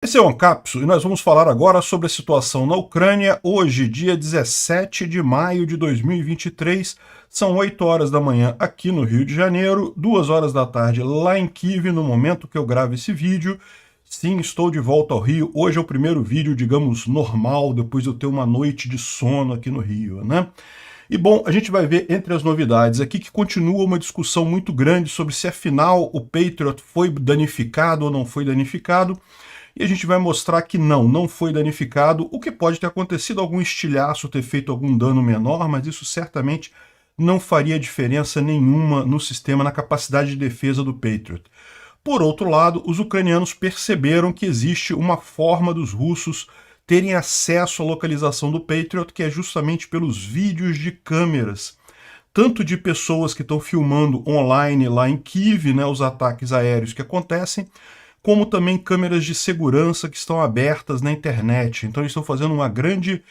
Esse é o Ancapso e nós vamos falar agora sobre a situação na Ucrânia, hoje, dia 17 de maio de 2023, são 8 horas da manhã aqui no Rio de Janeiro, 2 horas da tarde lá em Kiev, no momento que eu gravo esse vídeo. Sim, estou de volta ao Rio, hoje é o primeiro vídeo, digamos, normal, depois de eu ter uma noite de sono aqui no Rio, né? E bom, a gente vai ver entre as novidades aqui que continua uma discussão muito grande sobre se afinal o Patriot foi danificado ou não foi danificado. E a gente vai mostrar que não foi danificado, o que pode ter acontecido algum estilhaço, ter feito algum dano menor, mas isso certamente não faria diferença nenhuma no sistema, na capacidade de defesa do Patriot. Por outro lado, os ucranianos perceberam que existe uma forma dos russos terem acesso à localização do Patriot, que é justamente pelos vídeos de câmeras, tanto de pessoas que estão filmando online lá em Kiev, né, os ataques aéreos que acontecem, como também câmeras de segurança que estão abertas na internet. Então eles estão fazendo uma grande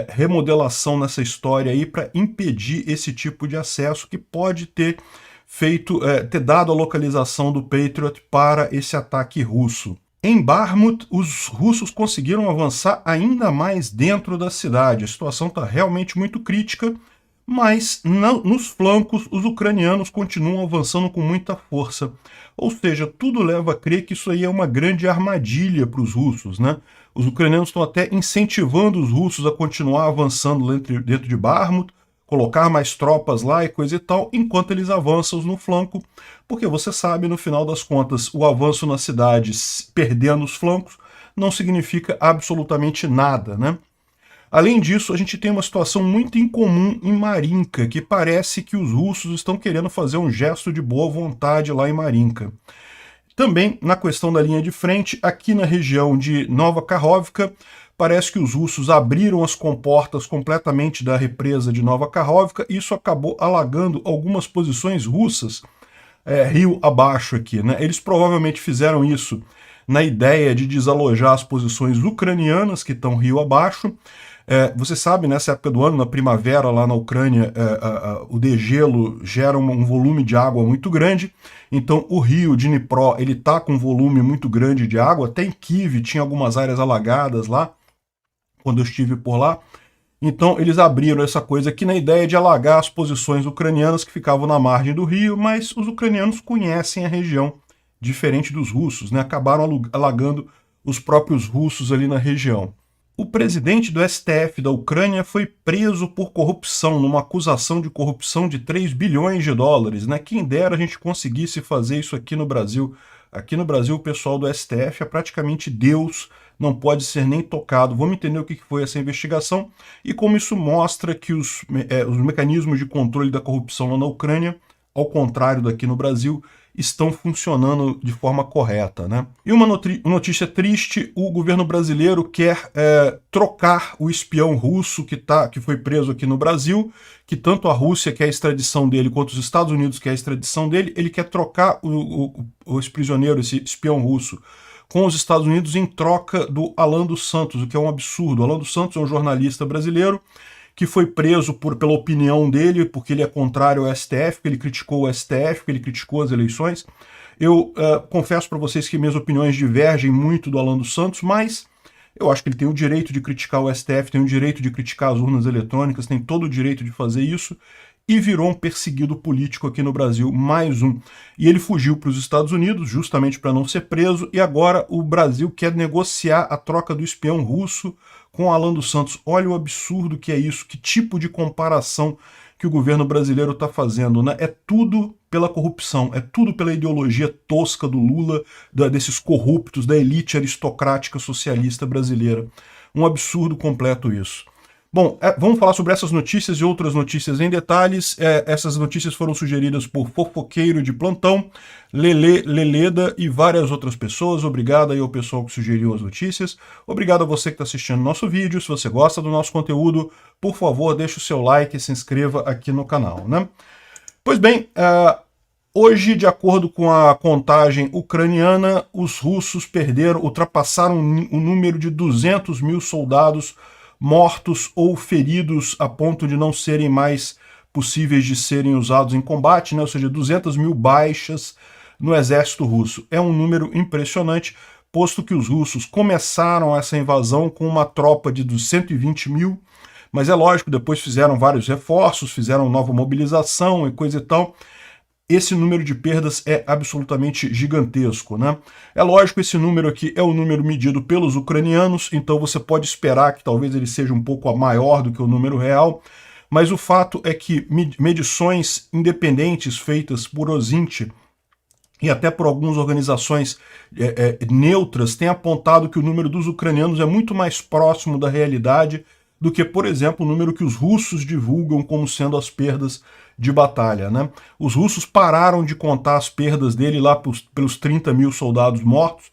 remodelação nessa história aí para impedir esse tipo de acesso que pode ter ter dado a localização do Patriot para esse ataque russo. Em Bakhmut, os russos conseguiram avançar ainda mais dentro da cidade. A situação está realmente muito crítica, mas nos flancos os ucranianos continuam avançando com muita força. Ou seja, tudo leva a crer que isso aí é uma grande armadilha para os russos, né? Os ucranianos estão até incentivando os russos a continuar avançando dentro de Bakhmut, colocar mais tropas lá e coisa e tal, enquanto eles avançam no flanco, porque você sabe, no final das contas, o avanço na cidade perdendo os flancos não significa absolutamente nada, né? Além disso, a gente tem uma situação muito incomum em Marinka, que parece que os russos estão querendo fazer um gesto de boa vontade lá em Marinka. Também, na questão da linha de frente, aqui na região de Nova Kakhovka, parece que os russos abriram as comportas completamente da represa de Nova Kakhovka, e isso acabou alagando algumas posições russas, rio abaixo aqui, né? Eles provavelmente fizeram isso na ideia de desalojar as posições ucranianas que estão rio abaixo. Você sabe, nessa época do ano, na primavera lá na Ucrânia, o degelo gera um volume de água muito grande, então o rio Dnipro ele está com um volume muito grande de água, até em Kiev tinha algumas áreas alagadas lá, quando eu estive por lá. Então eles abriram essa coisa aqui na ideia de alagar as posições ucranianas que ficavam na margem do rio, mas os ucranianos conhecem a região, diferente dos russos, né? Acabaram alagando os próprios russos ali na região. O presidente do STF da Ucrânia foi preso por corrupção, numa acusação de corrupção de 3 bilhões de dólares, né? Quem dera a gente conseguisse fazer isso aqui no Brasil. Aqui no Brasil o pessoal do STF é praticamente Deus, não pode ser nem tocado. Vamos entender o que foi essa investigação e como isso mostra que os mecanismos de controle da corrupção lá na Ucrânia, ao contrário daqui no Brasil, estão funcionando de forma correta, né? E uma notícia triste, o governo brasileiro quer trocar o espião russo que foi preso aqui no Brasil, que tanto a Rússia quer a extradição dele, quanto os Estados Unidos quer a extradição dele, ele quer trocar esse prisioneiro, esse espião russo, com os Estados Unidos em troca do Alan dos Santos, o que é um absurdo. O Alan dos Santos é um jornalista brasileiro que foi preso pela opinião dele, porque ele é contrário ao STF, porque ele criticou o STF, porque ele criticou as eleições. Eu confesso para vocês que minhas opiniões divergem muito do Alan dos Santos, mas eu acho que ele tem o direito de criticar o STF, tem o direito de criticar as urnas eletrônicas, tem todo o direito de fazer isso, e virou um perseguido político aqui no Brasil, mais um. E ele fugiu para os Estados Unidos, justamente para não ser preso, e agora o Brasil quer negociar a troca do espião russo com Alan dos Santos. Olha o absurdo que é isso, que tipo de comparação que o governo brasileiro está fazendo, né? É tudo pela corrupção, é tudo pela ideologia tosca do Lula, desses corruptos, da elite aristocrática socialista brasileira. Um absurdo completo isso. Bom, vamos falar sobre essas notícias e outras notícias em detalhes. Essas notícias foram sugeridas por Fofoqueiro de Plantão, Leleda e várias outras pessoas. Obrigado aí ao pessoal que sugeriu as notícias. Obrigado a você que está assistindo nosso vídeo. Se você gosta do nosso conteúdo, por favor, deixe o seu like e se inscreva aqui no canal, né? Pois bem, hoje, de acordo com a contagem ucraniana, os russos ultrapassaram o número de 200 mil soldados mortos ou feridos a ponto de não serem mais possíveis de serem usados em combate, né? Ou seja, 200 mil baixas no exército russo. É um número impressionante. posto que os russos começaram essa invasão com uma tropa de 120 mil, mas é lógico, depois fizeram vários reforços, fizeram nova mobilização e coisa e tal. Esse número de perdas é absolutamente gigantesco, né? É lógico, esse número aqui é o número medido pelos ucranianos, então você pode esperar que talvez ele seja um pouco maior do que o número real, mas o fato é que medições independentes feitas por Ozint e até por algumas organizações neutras têm apontado que o número dos ucranianos é muito mais próximo da realidade do que, por exemplo, o número que os russos divulgam como sendo as perdas de batalha, né? Os russos pararam de contar as perdas dele lá pelos 30 mil soldados mortos.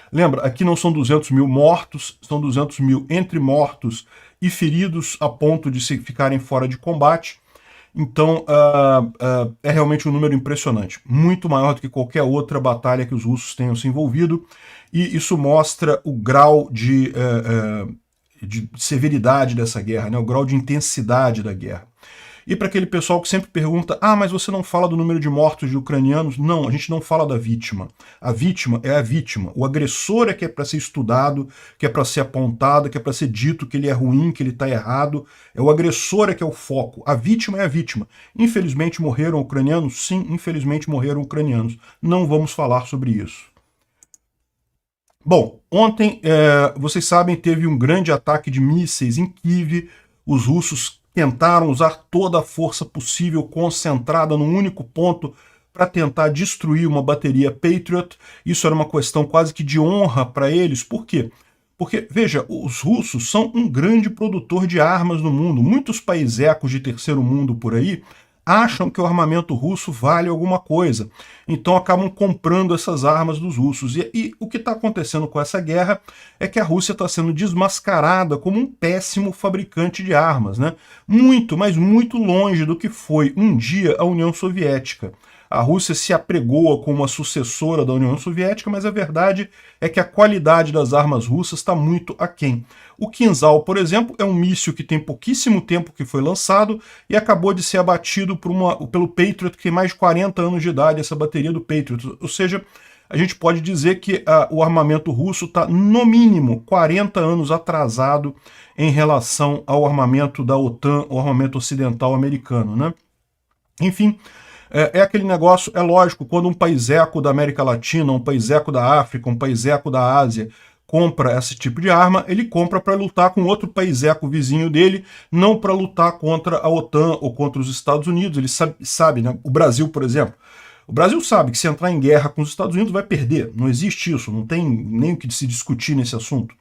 Lembra, aqui não são 200 mil mortos, são 200 mil entre mortos e feridos a ponto de se ficarem fora de combate. Então, é realmente um número impressionante, muito maior do que qualquer outra batalha que os russos tenham se envolvido, e isso mostra o grau de severidade dessa guerra, né, o grau de intensidade da guerra. E para aquele pessoal que sempre pergunta, mas você não fala do número de mortos de ucranianos? Não, a gente não fala da vítima. A vítima é a vítima. O agressor é que é para ser estudado, que é para ser apontado, que é para ser dito que ele é ruim, que ele está errado. É o agressor é que é o foco. A vítima é a vítima. Infelizmente morreram ucranianos? Sim, infelizmente morreram ucranianos. Não vamos falar sobre isso. Bom, ontem, vocês sabem, teve um grande ataque de mísseis em Kiev. Os russos tentaram usar toda a força possível concentrada num único ponto para tentar destruir uma bateria Patriot. Isso era uma questão quase que de honra para eles. Por quê? Porque, veja, os russos são um grande produtor de armas no mundo. Muitos paisecos de terceiro mundo por aí acham que o armamento russo vale alguma coisa, então acabam comprando essas armas dos russos. E o que está acontecendo com essa guerra é que a Rússia está sendo desmascarada como um péssimo fabricante de armas, né? Muito, mas muito longe do que foi um dia a União Soviética. A Rússia se apregoa como a sucessora da União Soviética, mas a verdade é que a qualidade das armas russas está muito aquém. O Kinzhal, por exemplo, é um míssil que tem pouquíssimo tempo que foi lançado e acabou de ser abatido pelo Patriot, que tem mais de 40 anos de idade, essa bateria do Patriot. Ou seja, a gente pode dizer que o armamento russo está, no mínimo, 40 anos atrasado em relação ao armamento da OTAN, o armamento ocidental americano, né? Enfim, é aquele negócio, é lógico, quando um paiseco da América Latina, um paiseco da África, um paiseco da Ásia compra esse tipo de arma, ele compra para lutar com outro paiseco vizinho dele, não para lutar contra a OTAN ou contra os Estados Unidos. Ele sabe, né? O Brasil, por exemplo. O Brasil sabe que se entrar em guerra com os Estados Unidos vai perder. Não existe isso, não tem nem o que se discutir nesse assunto.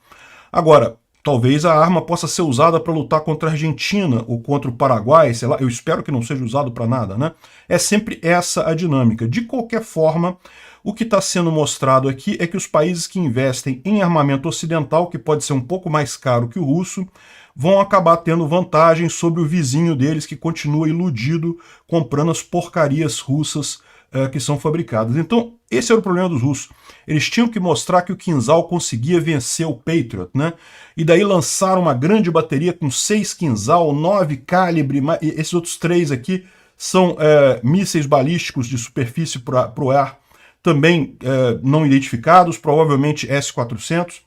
Agora, talvez a arma possa ser usada para lutar contra a Argentina ou contra o Paraguai, sei lá, eu espero que não seja usado para nada, né? É sempre essa a dinâmica. De qualquer forma, o que está sendo mostrado aqui é que os países que investem em armamento ocidental, que pode ser um pouco mais caro que o russo, vão acabar tendo vantagem sobre o vizinho deles que continua iludido comprando as porcarias russas que são fabricadas. Então, esse era o problema dos russos. Eles tinham que mostrar que o Kinzhal conseguia vencer o Patriot, né? E daí lançaram uma grande bateria com 6 Kinzhal, 9 calibre, esses outros 3 aqui são mísseis balísticos de superfície para o ar, também não identificados, provavelmente S-400,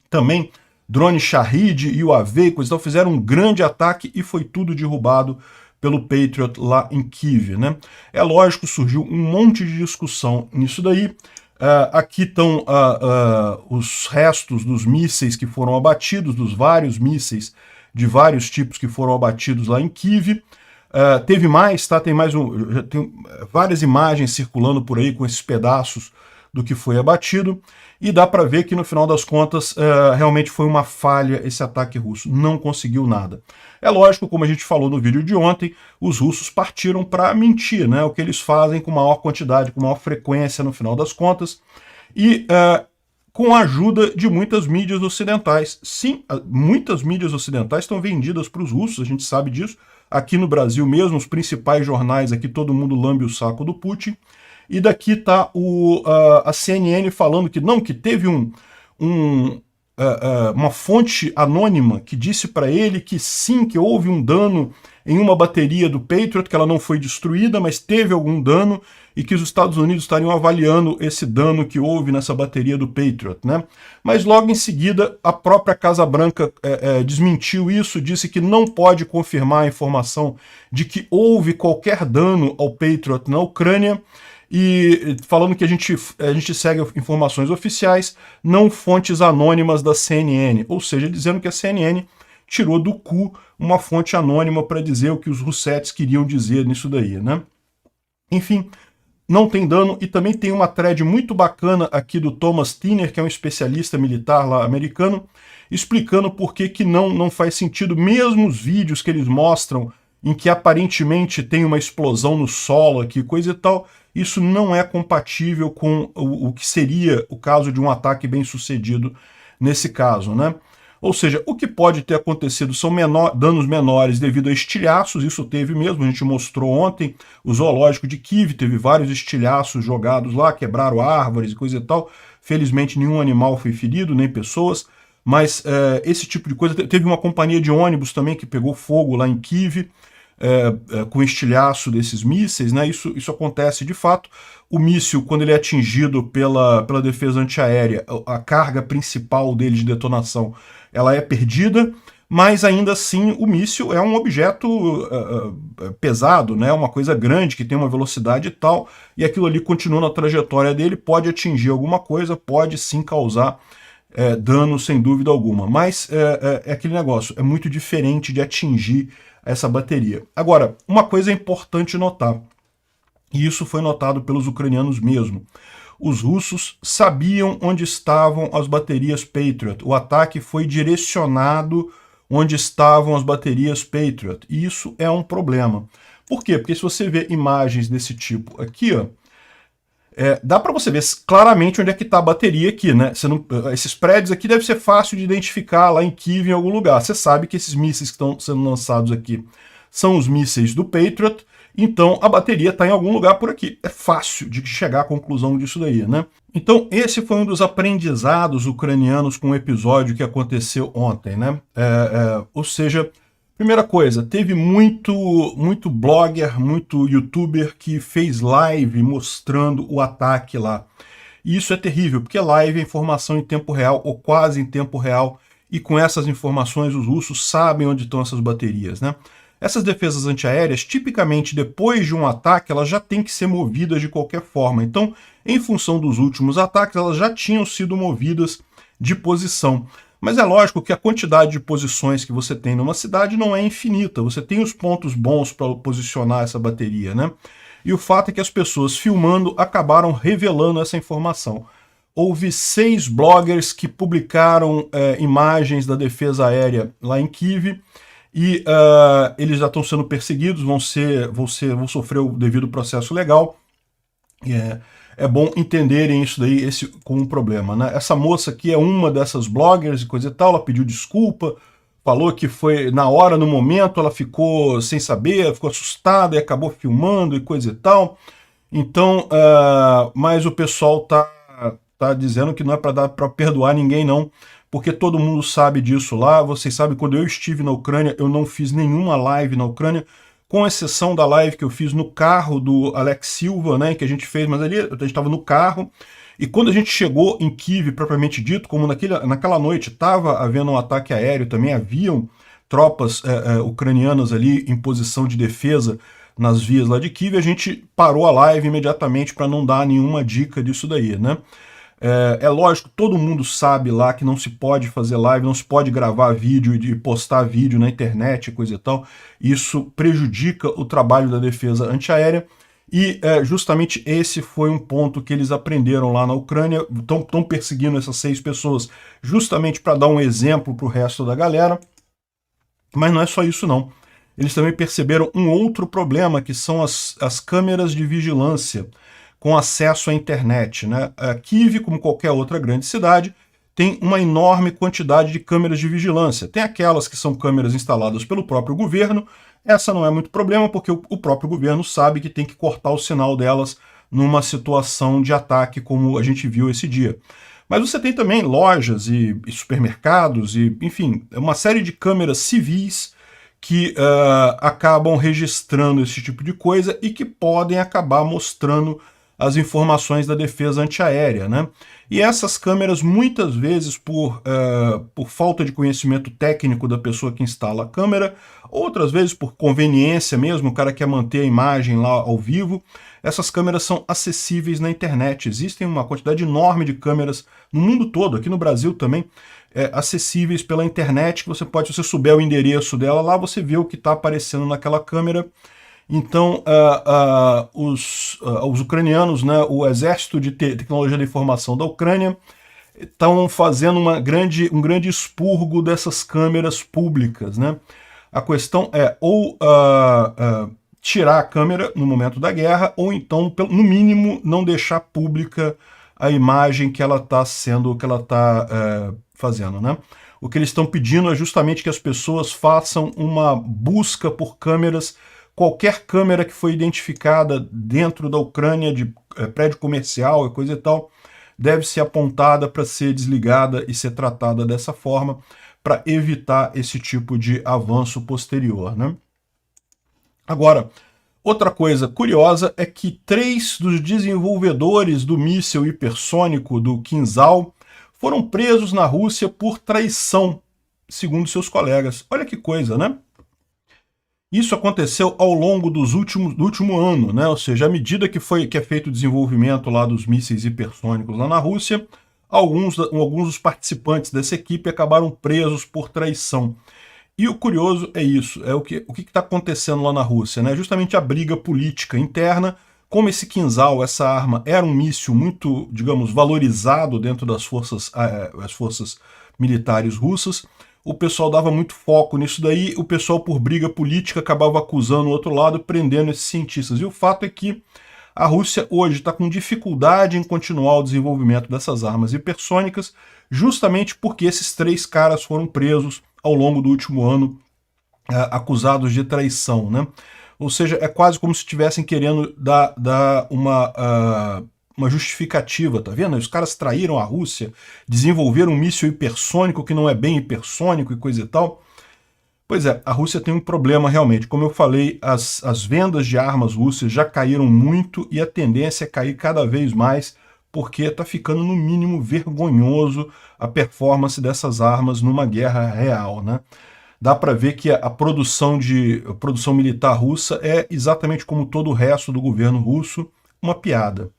também drone Shahid e UAV, coisa tal, fizeram um grande ataque e foi tudo derrubado pelo Patriot lá em Kiev, né? É lógico, surgiu um monte de discussão nisso daí. Aqui estão os restos dos mísseis que foram abatidos, dos vários mísseis de vários tipos que foram abatidos lá em Kiev. Teve mais, tá? Tem várias imagens circulando por aí com esses pedaços do que foi abatido, e dá para ver que no final das contas realmente foi uma falha esse ataque russo, não conseguiu nada. É lógico, como a gente falou no vídeo de ontem, os russos partiram para mentir, né? O que eles fazem com maior quantidade, com maior frequência no final das contas, e com a ajuda de muitas mídias ocidentais. Sim, muitas mídias ocidentais estão vendidas para os russos, a gente sabe disso. Aqui no Brasil mesmo, os principais jornais aqui, todo mundo lambe o saco do Putin. E daqui está a CNN falando que não, que teve um uma fonte anônima que disse para ele que sim, que houve um dano em uma bateria do Patriot, que ela não foi destruída, mas teve algum dano, e que os Estados Unidos estariam avaliando esse dano que houve nessa bateria do Patriot, né? Mas logo em seguida, a própria Casa Branca desmentiu isso, disse que não pode confirmar a informação de que houve qualquer dano ao Patriot na Ucrânia, e falando que a gente segue informações oficiais, não fontes anônimas da CNN, ou seja, dizendo que a CNN tirou do cu uma fonte anônima para dizer o que os russetes queriam dizer nisso daí, né? Enfim, não tem dano, e também tem uma thread muito bacana aqui do Thomas Tiner, que é um especialista militar lá americano, explicando por que não faz sentido, mesmo os vídeos que eles mostram em que aparentemente tem uma explosão no solo aqui, coisa e tal, isso não é compatível com o que seria o caso de um ataque bem sucedido nesse caso, né? Ou seja, o que pode ter acontecido são danos menores devido a estilhaços, isso teve mesmo, a gente mostrou ontem, o zoológico de Kiev teve vários estilhaços jogados lá, quebraram árvores e coisa e tal, felizmente nenhum animal foi ferido, nem pessoas, mas esse tipo de coisa, teve uma companhia de ônibus também que pegou fogo lá em Kiev, com estilhaço desses mísseis, né? Isso acontece de fato. O míssil, quando ele é atingido pela defesa antiaérea, a carga principal dele de detonação, ela é perdida, mas ainda assim o míssil é um objeto pesado, né? Uma coisa grande, que tem uma velocidade e tal, e aquilo ali continua na trajetória dele, pode atingir alguma coisa, pode sim causar dano sem dúvida alguma, mas é aquele negócio, é muito diferente de atingir essa bateria. Agora, uma coisa é importante notar, e isso foi notado pelos ucranianos mesmo. Os russos sabiam onde estavam as baterias Patriot. O ataque foi direcionado onde estavam as baterias Patriot. E isso é um problema. Por quê? Porque se você vê imagens desse tipo aqui, ó, dá para você ver claramente onde é que está a bateria aqui, né? Esses prédios aqui deve ser fácil de identificar lá em Kiev, em algum lugar. Você sabe que esses mísseis que estão sendo lançados aqui são os mísseis do Patriot, então a bateria está em algum lugar por aqui. É fácil de chegar à conclusão disso daí, né? Então esse foi um dos aprendizados ucranianos com o episódio que aconteceu ontem, né? Ou seja, primeira coisa, teve muito blogger, muito youtuber que fez live mostrando o ataque lá. E isso é terrível, porque live é informação em tempo real, ou quase em tempo real, e com essas informações os russos sabem onde estão essas baterias, né? Essas defesas antiaéreas, tipicamente depois de um ataque, elas já têm que ser movidas de qualquer forma. Então, em função dos últimos ataques, elas já tinham sido movidas de posição. Mas é lógico que a quantidade de posições que você tem numa cidade não é infinita. Você tem os pontos bons para posicionar essa bateria, né? E o fato é que as pessoas filmando acabaram revelando essa informação. Houve 6 bloggers que publicaram imagens da defesa aérea lá em Kiev, e eles já estão sendo perseguidos, vão sofrer o devido processo legal. É bom entenderem isso daí como um problema, né? Essa moça aqui é uma dessas bloggers e coisa e tal, ela pediu desculpa, falou que foi na hora, no momento, ela ficou sem saber, ficou assustada e acabou filmando e coisa e tal. Então, mas o pessoal tá dizendo que não é para perdoar ninguém não, porque todo mundo sabe disso lá. Vocês sabem, quando eu estive na Ucrânia, eu não fiz nenhuma live na Ucrânia, com exceção da live que eu fiz no carro do Alex Silva, né, que a gente fez, mas ali a gente estava no carro, e quando a gente chegou em Kiev, propriamente dito, como naquela noite estava havendo um ataque aéreo, também haviam tropas ucranianas ali em posição de defesa nas vias lá de Kiev, a gente parou a live imediatamente para não dar nenhuma dica disso daí, né? É lógico, todo mundo sabe lá que não se pode fazer live, não se pode gravar vídeo e postar vídeo na internet, coisa e tal. Isso prejudica o trabalho da defesa antiaérea, e justamente esse foi um ponto que eles aprenderam lá na Ucrânia. Estão perseguindo essas 6 pessoas justamente para dar um exemplo para o resto da galera. Mas não é só isso não. Eles também perceberam um outro problema, que são as câmeras de vigilância com acesso à internet, né? Kiev, como qualquer outra grande cidade, tem uma enorme quantidade de câmeras de vigilância. Tem aquelas que são câmeras instaladas pelo próprio governo. Essa não é muito problema, porque o próprio governo sabe que tem que cortar o sinal delas numa situação de ataque, como a gente viu esse dia. Mas você tem também lojas e supermercados e, enfim, uma série de câmeras civis que acabam registrando esse tipo de coisa e que podem acabar mostrando as informações da defesa antiaérea, né? E essas câmeras, muitas vezes, por falta de conhecimento técnico da pessoa que instala a câmera, outras vezes por conveniência mesmo, o cara quer manter a imagem lá ao vivo, essas câmeras são acessíveis na internet. Existem uma quantidade enorme de câmeras no mundo todo, aqui no Brasil também, acessíveis pela internet, que você pode, se você souber o endereço dela lá, você vê o que está aparecendo naquela câmera. Então, os ucranianos, né, o Exército de Tecnologia da Informação da Ucrânia, estão fazendo um grande expurgo dessas câmeras públicas, né? A questão é ou tirar a câmera no momento da guerra, ou então, no mínimo, não deixar pública a imagem que ela está fazendo, né? O que eles estão pedindo é justamente que as pessoas façam uma busca por câmeras. Qualquer câmera que foi identificada dentro da Ucrânia, de prédio comercial e coisa e tal, deve ser apontada para ser desligada e ser tratada dessa forma, para evitar esse tipo de avanço posterior, né? Agora, outra coisa curiosa é que 3 dos desenvolvedores do míssil hipersônico do Kinzhal foram presos na Rússia por traição, segundo seus colegas. Olha que coisa, né? Isso aconteceu ao longo do último ano, né? Ou seja, à medida que é feito o desenvolvimento lá dos mísseis hipersônicos lá na Rússia, alguns dos participantes dessa equipe acabaram presos por traição. E o curioso é isso, o que está acontecendo lá na Rússia, né? Justamente a briga política interna, como esse Kinzhal, essa arma, era um míssil muito, digamos, valorizado dentro das as forças militares russas, o pessoal dava muito foco nisso daí, o pessoal por briga política acabava acusando o outro lado, prendendo esses cientistas. E o fato é que a Rússia hoje está com dificuldade em continuar o desenvolvimento dessas armas hipersônicas, justamente porque esses 3 caras foram presos ao longo do último ano, acusados de traição, né? Ou seja, é quase como se estivessem querendo dar uma justificativa, tá vendo? Os caras traíram a Rússia, desenvolveram um míssil hipersônico que não é bem hipersônico e coisa e tal. Pois é, a Rússia tem um problema realmente. Como eu falei, as vendas de armas russas já caíram muito e a tendência é cair cada vez mais, porque está ficando no mínimo vergonhoso a performance dessas armas numa guerra real, né? Dá para ver que a produção militar russa é exatamente como todo o resto do governo russo, uma piada.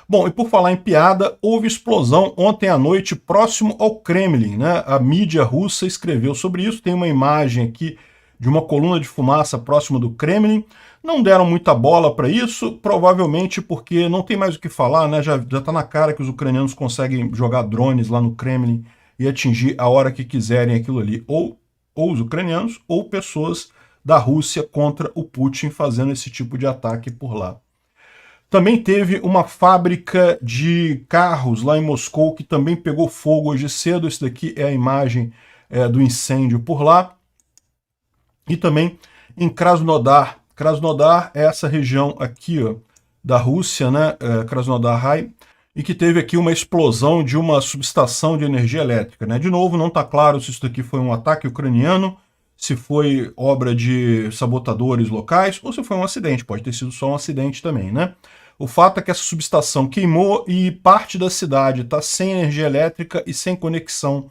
Bom, e por falar em piada, houve explosão ontem à noite próximo ao Kremlin, né? A mídia russa escreveu sobre isso, tem uma imagem aqui de uma coluna de fumaça próxima do Kremlin. Não deram muita bola para isso, provavelmente porque não tem mais o que falar, né? Já está na cara que os ucranianos conseguem jogar drones lá no Kremlin e atingir a hora que quiserem aquilo ali. Ou os ucranianos, ou pessoas da Rússia contra o Putin fazendo esse tipo de ataque por lá. Também teve uma fábrica de carros lá em Moscou que também pegou fogo hoje cedo. Esse daqui é a imagem do incêndio por lá. E também em Krasnodar. Krasnodar é essa região aqui, ó, da Rússia, né? Krasnodar-Rai, e que teve aqui uma explosão de uma subestação de energia elétrica, né? De novo, não está claro se isso daqui foi um ataque ucraniano, se foi obra de sabotadores locais ou se foi um acidente. Pode ter sido só um acidente também, né? O fato é que essa subestação queimou e parte da cidade está sem energia elétrica e sem conexão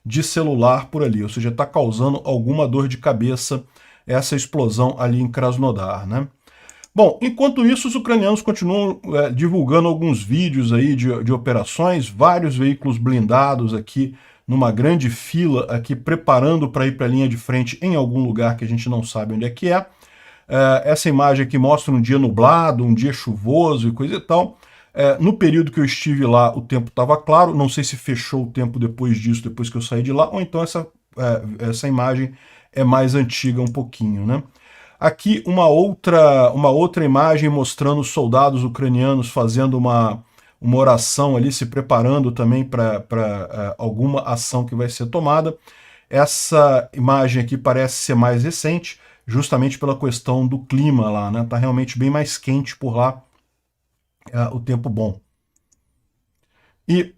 de celular por ali, ou seja, está causando alguma dor de cabeça essa explosão ali em Krasnodar, né? Bom, enquanto isso, os ucranianos continuam divulgando alguns vídeos aí de operações, vários veículos blindados aqui numa grande fila aqui preparando para ir para a linha de frente em algum lugar que a gente não sabe onde é que é. Essa imagem aqui mostra um dia nublado, um dia chuvoso e coisa e tal. No período que eu estive lá, o tempo estava claro, não sei se fechou o tempo depois disso, depois que eu saí de lá, ou então essa imagem é mais antiga um pouquinho, né? Aqui uma outra imagem mostrando os soldados ucranianos fazendo uma oração ali, se preparando também para alguma ação que vai ser tomada. Essa imagem aqui parece ser mais recente, justamente pela questão do clima lá, né? Tá realmente bem mais quente por lá, o tempo bom. E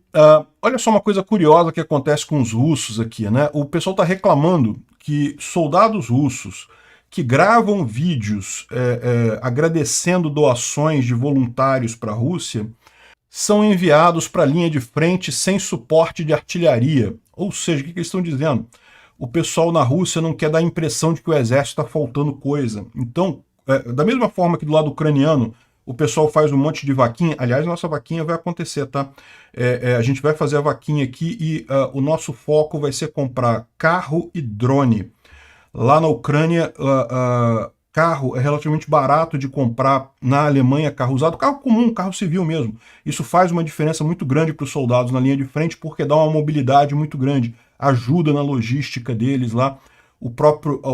olha só uma coisa curiosa que acontece com os russos aqui, né? O pessoal está reclamando que soldados russos que gravam vídeos agradecendo doações de voluntários para a Rússia são enviados para a linha de frente sem suporte de artilharia. Ou seja, o que eles estão dizendo? O pessoal na Rússia não quer dar a impressão de que o exército está faltando coisa. Então, da mesma forma que do lado ucraniano o pessoal faz um monte de vaquinha, aliás, nossa vaquinha vai acontecer, tá? A gente vai fazer a vaquinha aqui e o nosso foco vai ser comprar carro e drone. Lá na Ucrânia, carro é relativamente barato de comprar. Na Alemanha, carro usado, carro comum, carro civil mesmo. Isso faz uma diferença muito grande para os soldados na linha de frente, porque dá uma mobilidade muito grande, ajuda na logística deles lá,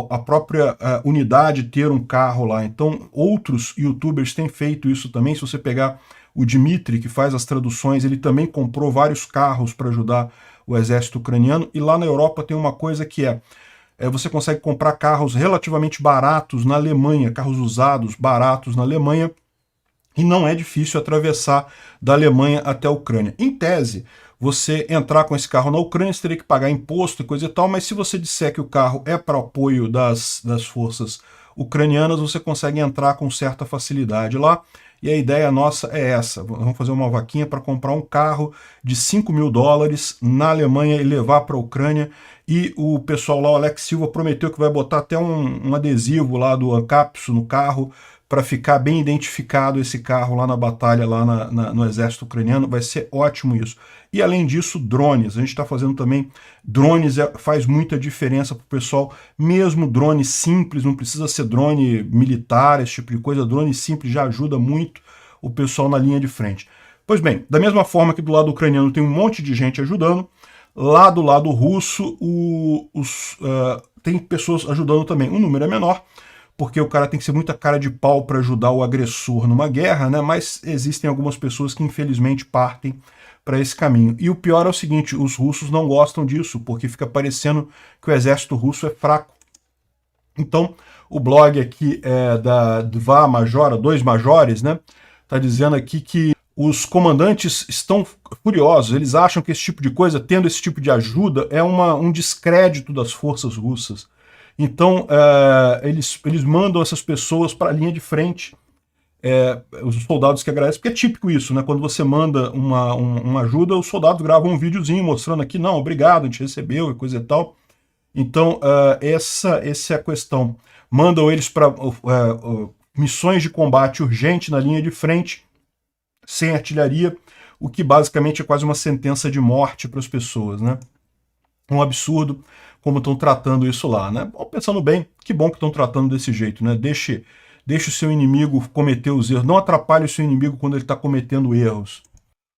a própria unidade ter um carro lá. Então, outros youtubers têm feito isso também. Se você pegar o Dmitry, que faz as traduções, ele também comprou vários carros para ajudar o exército ucraniano. E lá na Europa tem uma coisa que você consegue comprar carros relativamente baratos na Alemanha, carros usados baratos na Alemanha, e não é difícil atravessar da Alemanha até a Ucrânia. Em tese, você entrar com esse carro na Ucrânia, você teria que pagar imposto e coisa e tal, mas se você disser que o carro é para apoio das forças ucranianas, você consegue entrar com certa facilidade lá. E a ideia nossa é essa: vamos fazer uma vaquinha para comprar um carro de $5.000 na Alemanha e levar para a Ucrânia. E o pessoal lá, o Alex Silva, prometeu que vai botar até um adesivo lá do ANCAPS no carro, para ficar bem identificado esse carro lá na batalha, lá no exército ucraniano. Vai ser ótimo isso. E além disso, drones. A gente está fazendo também drones, faz muita diferença para o pessoal, mesmo drone simples, não precisa ser drone militar, esse tipo de coisa, drone simples já ajuda muito o pessoal na linha de frente. Pois bem, da mesma forma que do lado ucraniano tem um monte de gente ajudando, lá do lado russo tem pessoas ajudando também. O número é menor, porque o cara tem que ser muita cara de pau para ajudar o agressor numa guerra, né? Mas existem algumas pessoas que infelizmente partem para esse caminho. E o pior é o seguinte: os russos não gostam disso, porque fica parecendo que o exército russo é fraco. Então, o blog aqui da Dva Majora, Dois Majores, né? Tá dizendo aqui que os comandantes estão furiosos, eles acham que esse tipo de coisa, tendo esse tipo de ajuda, é um descrédito das forças russas. Então, eles mandam essas pessoas para a linha de frente, os soldados que agradecem, porque é típico isso, né? Quando você manda uma ajuda, os soldados gravam um videozinho mostrando aqui, não, obrigado, a gente recebeu e coisa e tal. Então, essa é a questão. Mandam eles para missões de combate urgente na linha de frente, sem artilharia, o que basicamente é quase uma sentença de morte para as pessoas, né? Um absurdo como estão tratando isso lá, né? Bom, pensando bem, que bom que estão tratando desse jeito, né? Deixe o seu inimigo cometer os erros, não atrapalhe o seu inimigo quando ele está cometendo erros.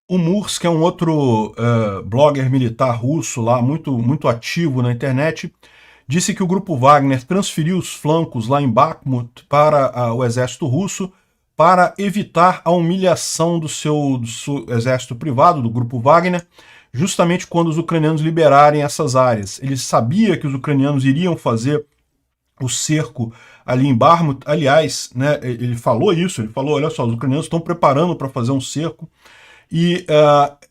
O Murs, que é um outro blogger militar russo lá, muito ativo na internet, disse que o grupo Wagner transferiu os flancos lá em Bakhmut para o exército russo para evitar a humilhação do seu exército privado, do grupo Wagner, justamente quando os ucranianos liberarem essas áreas. Ele sabia que os ucranianos iriam fazer o cerco ali em Bakhmut. Aliás, né, ele falou isso, ele falou, olha só, os ucranianos estão preparando para fazer um cerco, e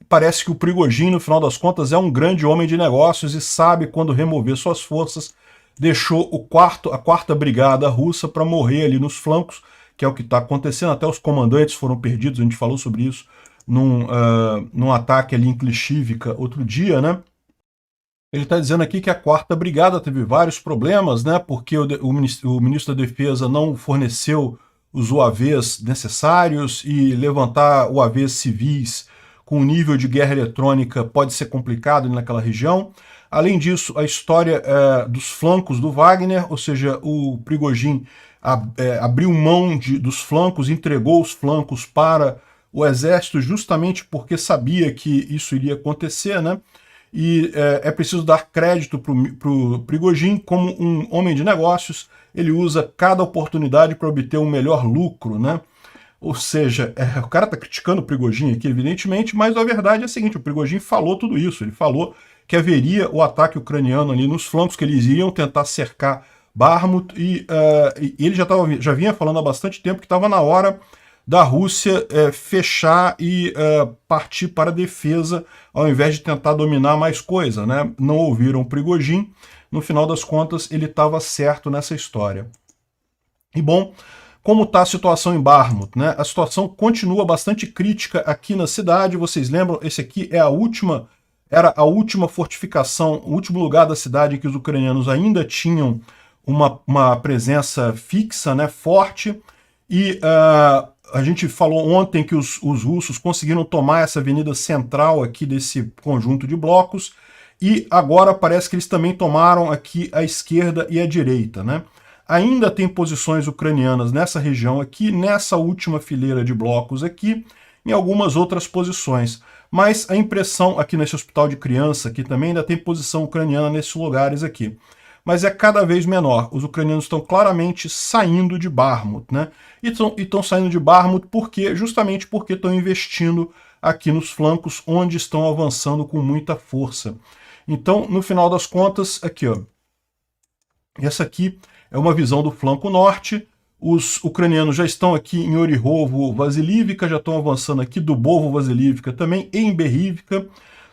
parece que o Prigozhin, no final das contas, é um grande homem de negócios e sabe quando remover suas forças. Deixou a quarta brigada russa para morrer ali nos flancos, que é o que está acontecendo. Até os comandantes foram perdidos, a gente falou sobre isso num ataque ali em Klishivka outro dia, né? Ele está dizendo aqui que a quarta brigada teve vários problemas, né? Porque o ministro da Defesa não forneceu os UAVs necessários, e levantar UAVs civis com nível de guerra eletrônica pode ser complicado naquela região. Além disso, a história dos flancos do Wagner, ou seja, o Prigozhin abriu mão dos flancos, entregou os flancos para o exército justamente porque sabia que isso iria acontecer, né? E é preciso dar crédito para o Prigozhin como um homem de negócios. Ele usa cada oportunidade para obter um melhor lucro, né? Ou seja, o cara está criticando o Prigozhin aqui, evidentemente, mas a verdade é a seguinte: o Prigozhin falou tudo isso. Ele falou que haveria o ataque ucraniano ali nos flancos, que eles iriam tentar cercar Bakhmut, e ele já vinha falando há bastante tempo que estava na hora da Rússia fechar e partir para a defesa, ao invés de tentar dominar mais coisa, né? Não ouviram Prigozhin, no final das contas ele estava certo nessa história. E bom, como está a situação em Bakhmut, né? A situação continua bastante crítica aqui na cidade. Vocês lembram, esse aqui é era a última fortificação, o último lugar da cidade em que os ucranianos ainda tinham uma presença fixa, né, forte, e a gente falou ontem que os russos conseguiram tomar essa avenida central aqui desse conjunto de blocos, e agora parece que eles também tomaram aqui a esquerda e a direita, né? Ainda tem posições ucranianas nessa região aqui, nessa última fileira de blocos aqui, em algumas outras posições. Mas a impressão aqui nesse hospital de criança, que também ainda tem posição ucraniana nesses lugares aqui. Mas é cada vez menor. Os ucranianos estão claramente saindo de Bakhmut, né? E estão saindo de Bakhmut justamente porque estão investindo aqui nos flancos, onde estão avançando com muita força. Então, no final das contas, aqui, ó, essa aqui é uma visão do flanco norte. Os ucranianos já estão aqui em Orihovo, Vasilivka, já estão avançando aqui, Dubovo, Vasilivka também, e em Berivka.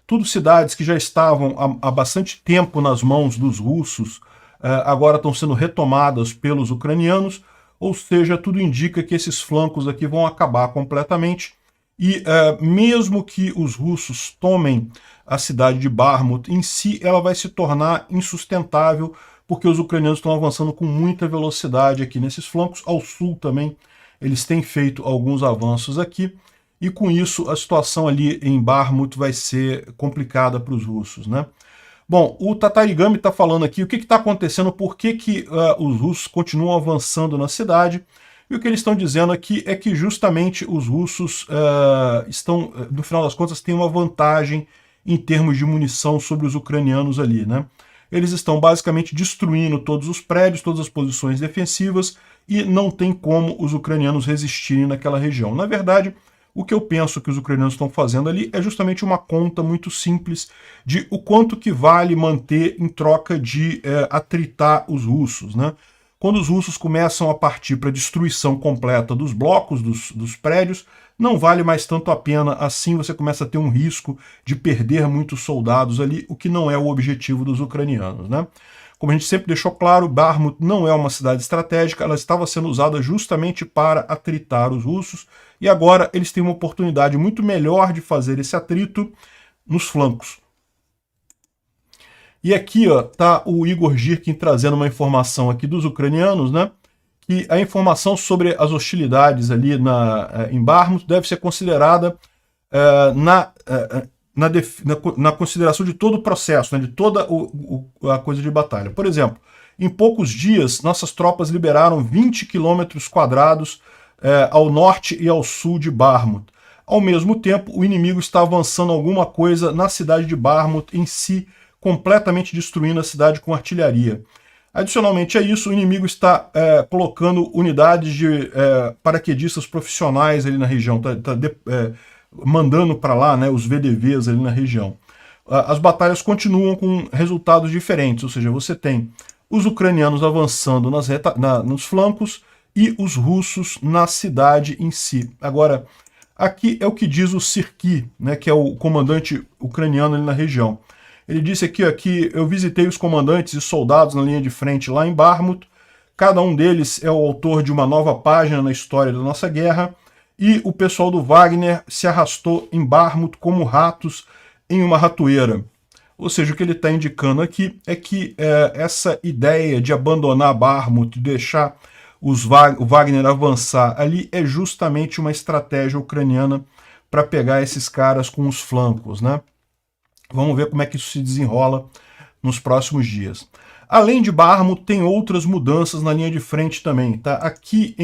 Tudo cidades que já estavam há bastante tempo nas mãos dos russos, agora estão sendo retomadas pelos ucranianos, ou seja, tudo indica que esses flancos aqui vão acabar completamente, e mesmo que os russos tomem a cidade de Bakhmut em si, ela vai se tornar insustentável, porque os ucranianos estão avançando com muita velocidade aqui nesses flancos. Ao sul também eles têm feito alguns avanços aqui, e com isso a situação ali em Bakhmut vai ser complicada para os russos, né? Bom, o Tatarigami está falando aqui o que está acontecendo, por que os russos continuam avançando na cidade, e o que eles estão dizendo aqui é que justamente os russos estão, no final das contas, têm uma vantagem em termos de munição sobre os ucranianos ali, né? Eles estão basicamente destruindo todos os prédios, todas as posições defensivas, e não tem como os ucranianos resistirem naquela região. Na verdade, o que eu penso que os ucranianos estão fazendo ali é justamente uma conta muito simples de o quanto que vale manter em troca de atritar os russos, né? Quando os russos começam a partir para a destruição completa dos blocos, dos prédios, não vale mais tanto a pena, assim você começa a ter um risco de perder muitos soldados ali, o que não é o objetivo dos ucranianos, né? Como a gente sempre deixou claro, Bakhmut não é uma cidade estratégica, ela estava sendo usada justamente para atritar os russos, e agora eles têm uma oportunidade muito melhor de fazer esse atrito nos flancos. E aqui está o Igor Girkin trazendo uma informação aqui dos ucranianos, né? Que a informação sobre as hostilidades ali em Bakhmut deve ser considerada na consideração de todo o processo, né, de toda a coisa de batalha. Por exemplo, em poucos dias, nossas tropas liberaram 20 quilômetros quadrados ao norte e ao sul de Bakhmut. Ao mesmo tempo, o inimigo está avançando alguma coisa na cidade de Bakhmut em si, completamente destruindo a cidade com artilharia. Adicionalmente a isso, o inimigo está colocando unidades de paraquedistas profissionais ali na região, mandando para lá, né, os VDVs ali na região. As batalhas continuam com resultados diferentes, ou seja, você tem os ucranianos avançando nos flancos e os russos na cidade em si. Agora, aqui é o que diz o Sirki, né, que é o comandante ucraniano ali na região. Ele disse aqui que eu visitei os comandantes e soldados na linha de frente lá em Bakhmut. Cada um deles é o autor de uma nova página na história da nossa guerra. E o pessoal do Wagner se arrastou em Bakhmut como ratos em uma ratoeira. Ou seja, o que ele está indicando aqui é que essa ideia de abandonar Bakhmut, de deixar o Wagner avançar ali, é justamente uma estratégia ucraniana para pegar esses caras com os flancos, né? Vamos ver como é que isso se desenrola nos próximos dias. Além de Bakhmut, tem outras mudanças na linha de frente também. Tá? Aqui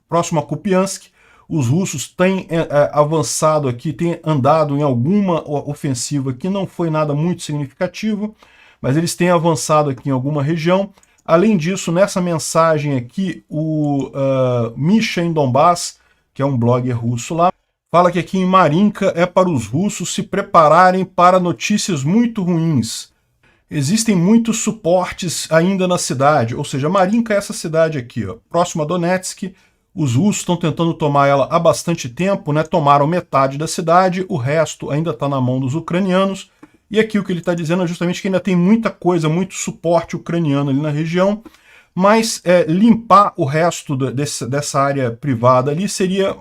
próximo a Kupiansk, os russos têm avançado aqui, têm andado em alguma ofensiva que não foi nada muito significativo, mas eles têm avançado aqui em alguma região. Além disso, nessa mensagem aqui, o Misha em Donbass, que é um blogger russo lá, fala que aqui em Marinka é para os russos se prepararem para notícias muito ruins. Existem muitos suportes ainda na cidade, ou seja, Marinka é essa cidade aqui, próxima a Donetsk, Os russos estão tentando tomar ela há bastante tempo, né? Tomaram metade da cidade, o resto ainda está na mão dos ucranianos. E aqui o que ele está dizendo é justamente que ainda tem muita coisa, muito suporte ucraniano ali na região, mas limpar o resto dessa área privada ali seria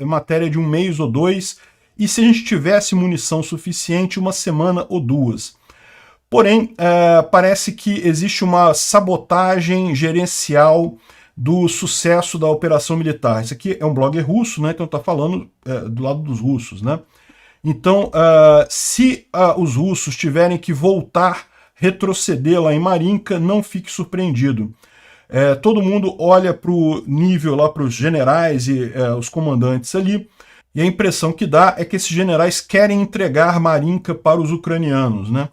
matéria de um mês ou dois, e se a gente tivesse munição suficiente, uma semana ou duas. Porém, parece que existe uma sabotagem gerencial do sucesso da operação militar. Isso aqui é um blog russo, né? Então está falando do lado dos russos, né? Então, se os russos tiverem que voltar, retroceder lá em Marinka, não fique surpreendido. Todo mundo olha para o nível lá, para os generais e os comandantes ali, e a impressão que dá é que esses generais querem entregar Marinka para os ucranianos, né?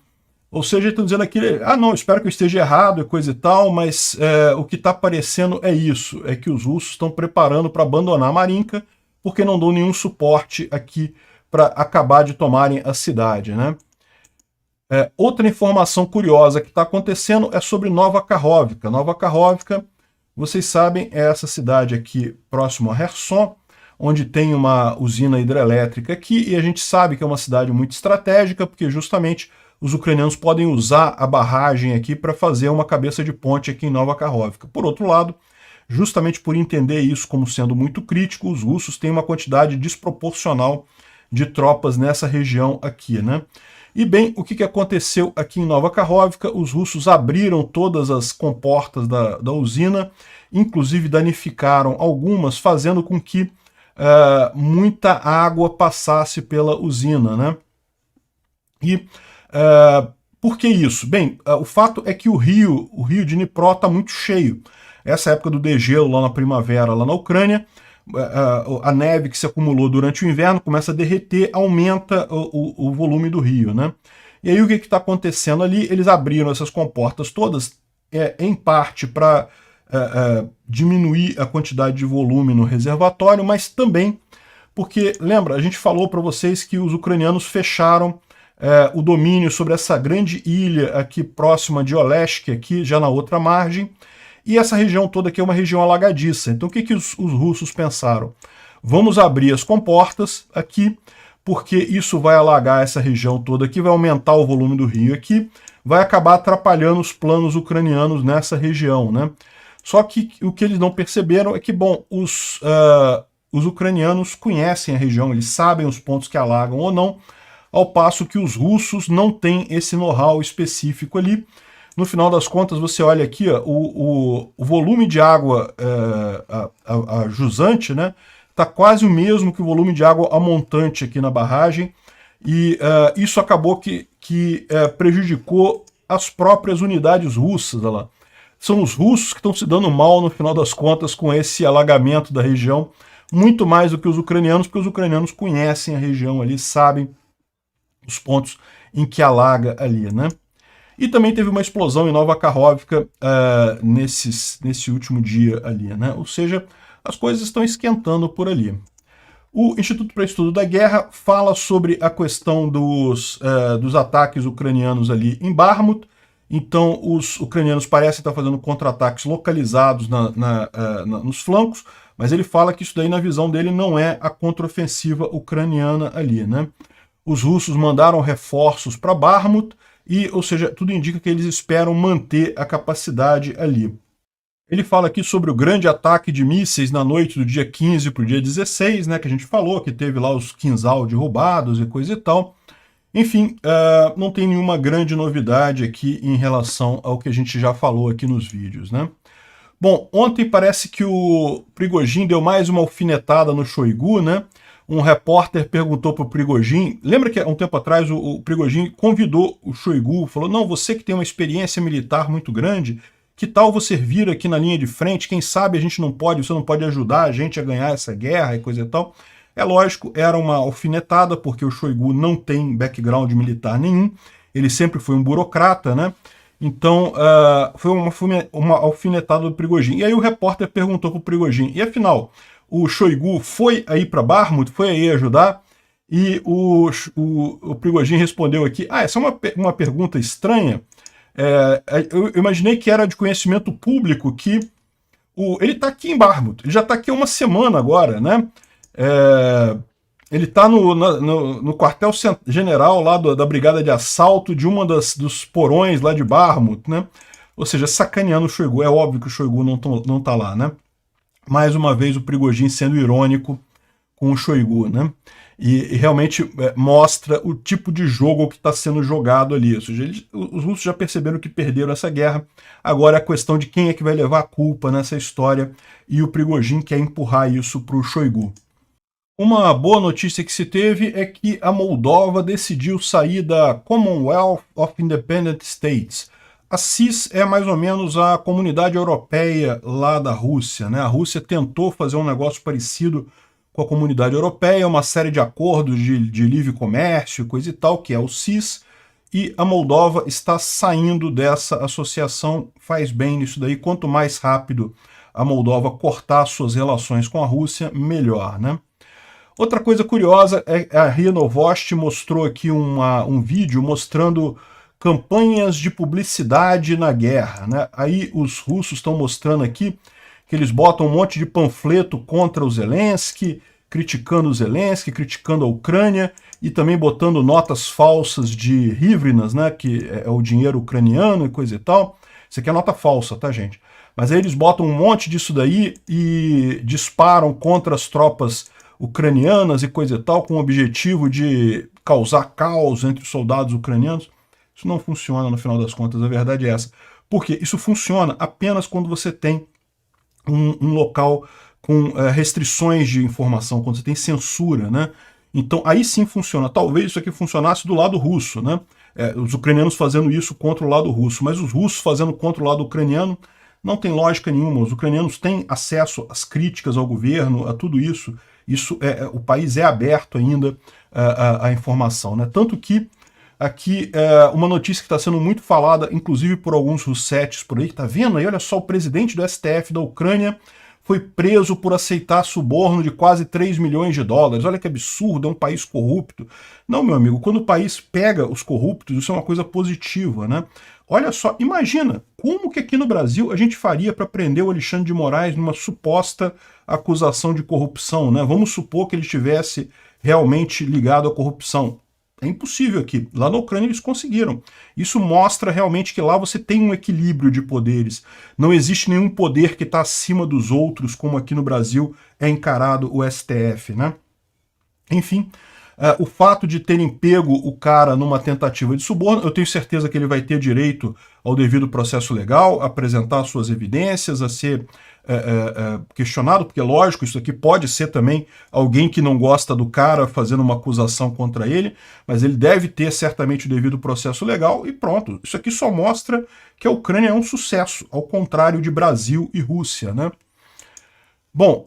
Ou seja, estão dizendo aqui, não, espero que eu esteja errado e coisa e tal, mas o que está aparecendo é isso, é que os russos estão preparando para abandonar Marinka, porque não dão nenhum suporte aqui para acabar de tomarem a cidade, né? Outra informação curiosa que está acontecendo é sobre Nova Kakhovka. Nova Kakhovka, vocês sabem, é essa cidade aqui próximo a Kherson, onde tem uma usina hidrelétrica aqui, e a gente sabe que é uma cidade muito estratégica, porque justamente os ucranianos podem usar a barragem aqui para fazer uma cabeça de ponte aqui em Nova Kakhovka. Por outro lado, justamente por entender isso como sendo muito crítico, os russos têm uma quantidade desproporcional de tropas nessa região aqui, né? E bem, o que aconteceu aqui em Nova Kakhovka? Os russos abriram todas as comportas da usina, inclusive danificaram algumas, fazendo com que muita água passasse pela usina, né? E por que isso? Bem, o fato é que o rio Dnipro está muito cheio. Essa época do degelo lá na primavera, lá na Ucrânia, a neve que se acumulou durante o inverno começa a derreter, aumenta o volume do rio, né? E aí o que está acontecendo ali? Eles abriram essas comportas todas, em parte para diminuir a quantidade de volume no reservatório, mas também porque, lembra, a gente falou para vocês que os ucranianos fecharam o domínio sobre essa grande ilha aqui próxima de Oleshk, aqui já na outra margem, e essa região toda aqui é uma região alagadiça. Então o que os russos pensaram? Vamos abrir as comportas aqui, porque isso vai alagar essa região toda aqui, vai aumentar o volume do rio aqui, vai acabar atrapalhando os planos ucranianos nessa região, né? Só que o que eles não perceberam é que, bom, os ucranianos conhecem a região, eles sabem os pontos que alagam ou não, ao passo que os russos não têm esse know-how específico ali. No final das contas, você olha aqui, ó, o volume de água a jusante, né, está quase o mesmo que o volume de água a montante aqui na barragem, e isso acabou que prejudicou as próprias unidades russas. Olha lá. São os russos que estão se dando mal, no final das contas, com esse alagamento da região, muito mais do que os ucranianos, porque os ucranianos conhecem a região ali, sabem os pontos em que alaga ali, né? E também teve uma explosão em Nova Kakhovka nesse último dia ali, né? Ou seja, as coisas estão esquentando por ali. O Instituto para Estudo da Guerra fala sobre a questão dos ataques ucranianos ali em Bakhmut. Então, os ucranianos parecem estar fazendo contra-ataques localizados nos flancos, mas ele fala que isso daí, na visão dele, não é a contraofensiva ucraniana ali, né? Os russos mandaram reforços para Bakhmut, ou seja, tudo indica que eles esperam manter a capacidade ali. Ele fala aqui sobre o grande ataque de mísseis na noite do dia 15 para o dia 16, né, que a gente falou, que teve lá os Kinzhal derrubados e coisa e tal. Enfim, não tem nenhuma grande novidade aqui em relação ao que a gente já falou aqui nos vídeos, né? Bom, ontem parece que o Prigozhin deu mais uma alfinetada no Shoigu, né? Um repórter perguntou para o Prigozhin, lembra que há um tempo atrás o Prigozhin convidou o Shoigu, falou, não, você que tem uma experiência militar muito grande, que tal você vir aqui na linha de frente, quem sabe você não pode ajudar a gente a ganhar essa guerra e coisa e tal. É lógico, era uma alfinetada, porque o Shoigu não tem background militar nenhum, ele sempre foi um burocrata, né? Então, foi uma alfinetada do Prigozhin. E aí o repórter perguntou para o Prigozhin, e afinal, o Shoigu foi aí para Bakhmut, foi aí ajudar? E o Prigozhin respondeu aqui, essa é uma pergunta estranha. Eu imaginei que era de conhecimento público que Ele está aqui em Bakhmut, ele já está aqui há uma semana agora, né? Ele está no quartel-general lá da brigada de assalto de uma dos porões lá de Bakhmut, né? Ou seja, sacaneando o Shoigu. É óbvio que o Shoigu não tá lá, né? Mais uma vez o Prigozhin sendo irônico com o Shoigu, né? E realmente mostra o tipo de jogo que está sendo jogado ali. Ou seja, os russos já perceberam que perderam essa guerra, agora é a questão de quem é que vai levar a culpa nessa história, e o Prigozhin quer empurrar isso para o Shoigu. Uma boa notícia que se teve é que a Moldova decidiu sair da Commonwealth of Independent States. A CIS é mais ou menos a comunidade europeia lá da Rússia, né? A Rússia tentou fazer um negócio parecido com a comunidade europeia, uma série de acordos de livre comércio, coisa e tal, que é o CIS, e a Moldova está saindo dessa associação. Faz bem nisso daí. Quanto mais rápido a Moldova cortar suas relações com a Rússia, melhor, né? Outra coisa curiosa é a RIA Novosti mostrou aqui um vídeo mostrando campanhas de publicidade na guerra, né? Aí os russos estão mostrando aqui que eles botam um monte de panfleto contra o Zelensky, criticando o Zelensky, criticando a Ucrânia, e também botando notas falsas de hryvnias, né, que é o dinheiro ucraniano e coisa e tal. Isso aqui é nota falsa, tá, gente? Mas aí eles botam um monte disso daí e disparam contra as tropas ucranianas e coisa e tal, com o objetivo de causar caos entre os soldados ucranianos. Isso não funciona no final das contas, a verdade é essa. Porque isso funciona apenas quando você tem um local com restrições de informação, quando você tem censura, né? Então aí sim funciona. Talvez isso aqui funcionasse do lado russo, né? Os ucranianos fazendo isso contra o lado russo, mas os russos fazendo contra o lado ucraniano não tem lógica nenhuma. Os ucranianos têm acesso às críticas ao governo, a tudo isso. O país é aberto ainda à informação, né? Tanto que aqui uma notícia que está sendo muito falada, inclusive por alguns russetes por aí, que tá vendo aí, olha só, o presidente do STF da Ucrânia foi preso por aceitar suborno de quase 3 milhões de dólares. Olha que absurdo, é um país corrupto. Não, meu amigo, quando o país pega os corruptos, isso é uma coisa positiva, né? Olha só, imagina como que aqui no Brasil a gente faria para prender o Alexandre de Moraes numa suposta acusação de corrupção, né? Vamos supor que ele estivesse realmente ligado à corrupção. É impossível aqui. Lá na Ucrânia eles conseguiram. Isso mostra realmente que lá você tem um equilíbrio de poderes. Não existe nenhum poder que está acima dos outros, como aqui no Brasil é encarado o STF, né? Enfim, o fato de terem pego o cara numa tentativa de suborno, eu tenho certeza que ele vai ter direito ao devido processo legal, a apresentar suas evidências, a ser questionado, porque lógico, isso aqui pode ser também alguém que não gosta do cara fazendo uma acusação contra ele, mas ele deve ter certamente o devido processo legal e pronto. Isso aqui só mostra que a Ucrânia é um sucesso, ao contrário de Brasil e Rússia, né? Bom,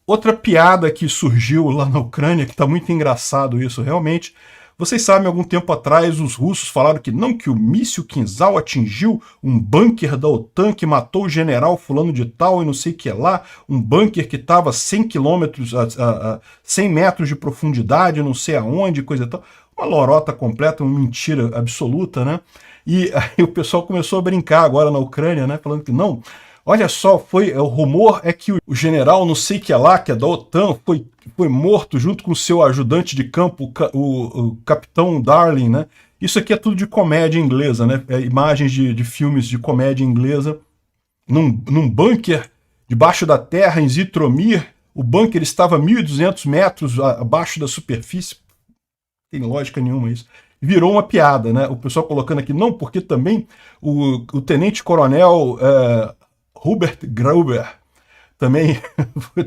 outra piada que surgiu lá na Ucrânia, que está muito engraçado isso realmente. Vocês sabem, algum tempo atrás, os russos falaram que não, que o míssil Kinzhal atingiu um bunker da OTAN que matou o general fulano de tal e não sei o que lá, um bunker que estava a 100 quilômetros, 100 metros de profundidade, não sei aonde, coisa e tal. Uma lorota completa, uma mentira absoluta, né? E aí o pessoal começou a brincar agora na Ucrânia, né? Falando que não, olha só, o rumor é que o general não sei que lá, que é da OTAN, foi morto junto com o seu ajudante de campo, o capitão Darling, né? Isso aqui é tudo de comédia inglesa, né? Imagens de filmes de comédia inglesa. Num bunker debaixo da terra, em Zitomir, o bunker estava a 1.200 metros abaixo da superfície. Não tem lógica nenhuma isso. Virou uma piada, né? O pessoal colocando aqui, não, porque também o tenente-coronel Hubert Gruber também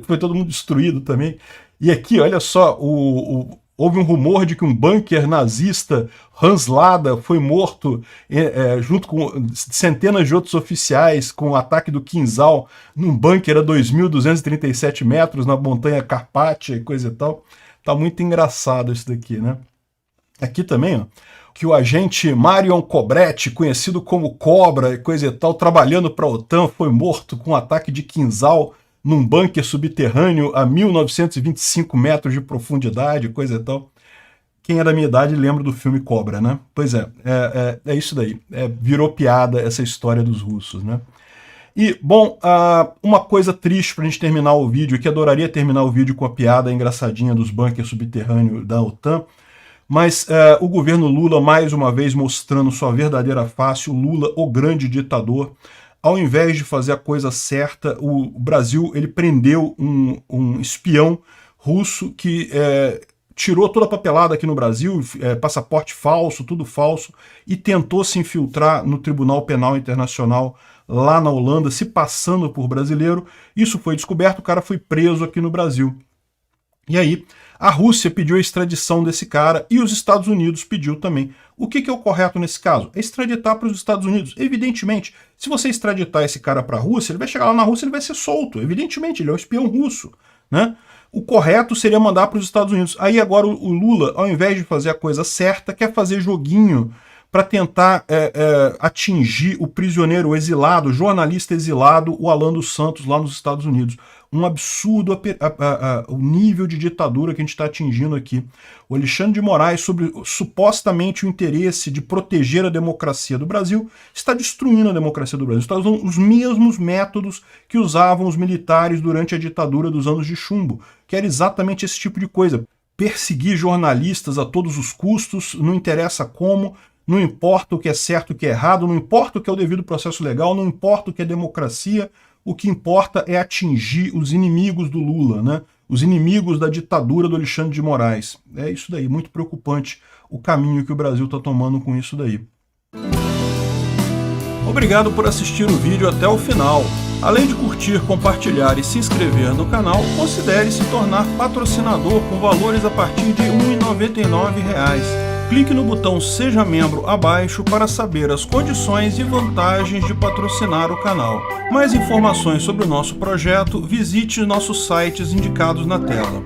foi todo mundo destruído também. E aqui, olha só, houve um rumor de que um bunker nazista, Hans Lada, foi morto junto com centenas de outros oficiais com o ataque do Kinzhal num bunker a 2.237 metros na montanha Carpátia e coisa e tal. Tá muito engraçado isso daqui, né? Aqui também, ó, que o agente Marion Cobretti, conhecido como Cobra e coisa e tal, trabalhando para a OTAN, foi morto com um ataque de Kinzhal num bunker subterrâneo a 1.925 metros de profundidade, coisa e tal. Quem é da minha idade lembra do filme Cobra, né? Pois é isso daí. Virou piada essa história dos russos, né? E, bom, uma coisa triste pra gente terminar o vídeo, que adoraria terminar o vídeo com a piada engraçadinha dos bunkers subterrâneos da OTAN, mas o governo Lula, mais uma vez, mostrando sua verdadeira face, o Lula, o grande ditador. Ao invés de fazer a coisa certa, o Brasil ele prendeu um espião russo que tirou toda a papelada aqui no Brasil, passaporte falso, tudo falso, e tentou se infiltrar no Tribunal Penal Internacional lá na Holanda, se passando por brasileiro. Isso foi descoberto, o cara foi preso aqui no Brasil. E aí, a Rússia pediu a extradição desse cara e os Estados Unidos pediu também. O que é o correto nesse caso? É extraditar para os Estados Unidos. Evidentemente, se você extraditar esse cara para a Rússia, ele vai chegar lá na Rússia e ele vai ser solto. Evidentemente, ele é um espião russo, né? O correto seria mandar para os Estados Unidos. Aí agora o Lula, ao invés de fazer a coisa certa, quer fazer joguinho para tentar atingir o prisioneiro, o exilado, o jornalista exilado, o Alan dos Santos, lá nos Estados Unidos. Um absurdo o nível de ditadura que a gente está atingindo aqui. O Alexandre de Moraes, sobre supostamente o interesse de proteger a democracia do Brasil, está destruindo a democracia do Brasil. Está usando os mesmos métodos que usavam os militares durante a ditadura dos anos de chumbo, que era exatamente esse tipo de coisa. Perseguir jornalistas a todos os custos, não interessa como, não importa o que é certo e o que é errado, não importa o que é o devido processo legal, não importa o que é democracia, o que importa é atingir os inimigos do Lula, né? Os inimigos da ditadura do Alexandre de Moraes. É isso daí, muito preocupante o caminho que o Brasil está tomando com isso daí. Obrigado por assistir o vídeo até o final. Além de curtir, compartilhar e se inscrever no canal, considere se tornar patrocinador com valores a partir de R$ 1,99. Clique no botão Seja Membro abaixo para saber as condições e vantagens de patrocinar o canal. Mais informações sobre o nosso projeto, visite nossos sites indicados na tela.